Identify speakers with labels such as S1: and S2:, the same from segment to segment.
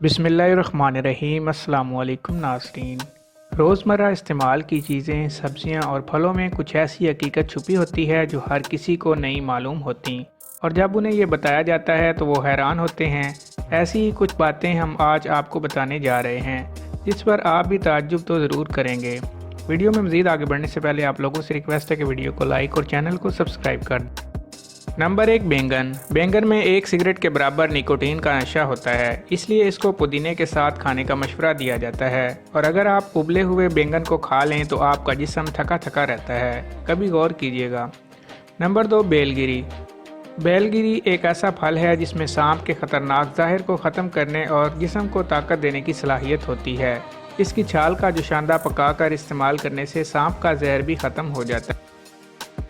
S1: बिस्मिल्लाहिर्रहमानिर्रहीम। अस्सलाम वालेकुम नाज़रीन। रोज़मर्रा इस्तेमाल की चीज़ें, सब्ज़ियाँ और फलों में कुछ ऐसी हकीकत छुपी होती है जो हर किसी को नहीं मालूम होती, और जब उन्हें ये बताया जाता है तो वो हैरान होते हैं। ऐसी ही कुछ बातें हम आज आपको बताने जा रहे हैं, जिस पर आप भी ताज्जुब तो ज़रूर करेंगे। वीडियो में मज़ीद आगे बढ़ने से पहले आप लोगों से रिक्वेस्ट है कि वीडियो को लाइक और चैनल को सब्सक्राइब कर दें। नंबर 1, बैंगन। बैंगन में एक सिगरेट के बराबर निकोटीन का नशा होता है, इसलिए इसको पुदीने के साथ खाने का मशवरा दिया जाता है। और अगर आप उबले हुए बैंगन को खा लें तो आपका जिस्म थका थका रहता है, कभी गौर कीजिएगा। नंबर 2, बेलगिरी। बेलगिरी एक ऐसा फल है जिसमें सांप के खतरनाक ज़ाहिर को ख़त्म करने और जिस्म को ताकत देने की सलाहियत होती है। इसकी छाल का जोशांदा पकाकर इस्तेमाल करने से सांप का जहर भी ख़त्म हो जाता है।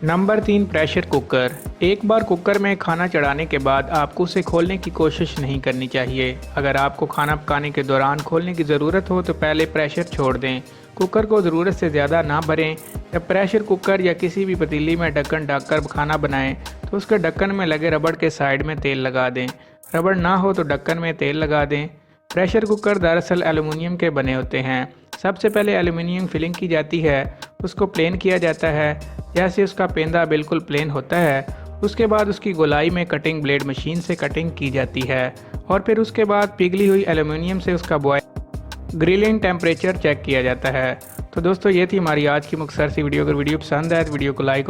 S1: Number 3, pressure cooker. एक बार कुकर में खाना चढ़ाने के बाद आपको उसे खोलने की कोशिश नहीं करनी चाहिए। अगर आपको खाना पकाने के दौरान खोलने की ज़रूरत हो तो पहले प्रेशर छोड़ दें। कुकर को ज़रूरत से ज़्यादा ना भरें। जब प्रेशर कुकर या किसी भी पतीली में ढक्कन ढककर खाना बनाएं तो उसके ढक्कन में लगे रबड़ के साइड में तेल लगा दें। रबड़ ना हो तो ढक्कन में तेल लगा दें। प्रेशर कुकर दरअसल एलुमिनियम के बने होते हैं। सबसे पहले एलुमिनियम फिलिंग की जाती है, उसको प्लेन किया जाता है। जैसे उसका पेंदा बिल्कुल प्लेन होता है, उसके बाद उसकी गोलाई में कटिंग ब्लेड मशीन से कटिंग की जाती है, और फिर उसके बाद पिघली हुई एल्युमिनियम से उसका बॉयल ग्रिलिंग टेम्परेचर चेक किया जाता है। तो दोस्तों, ये थी हमारी आज की मुख्तसर सी वीडियो। अगर वीडियो पसंद आए तो वीडियो को लाइक और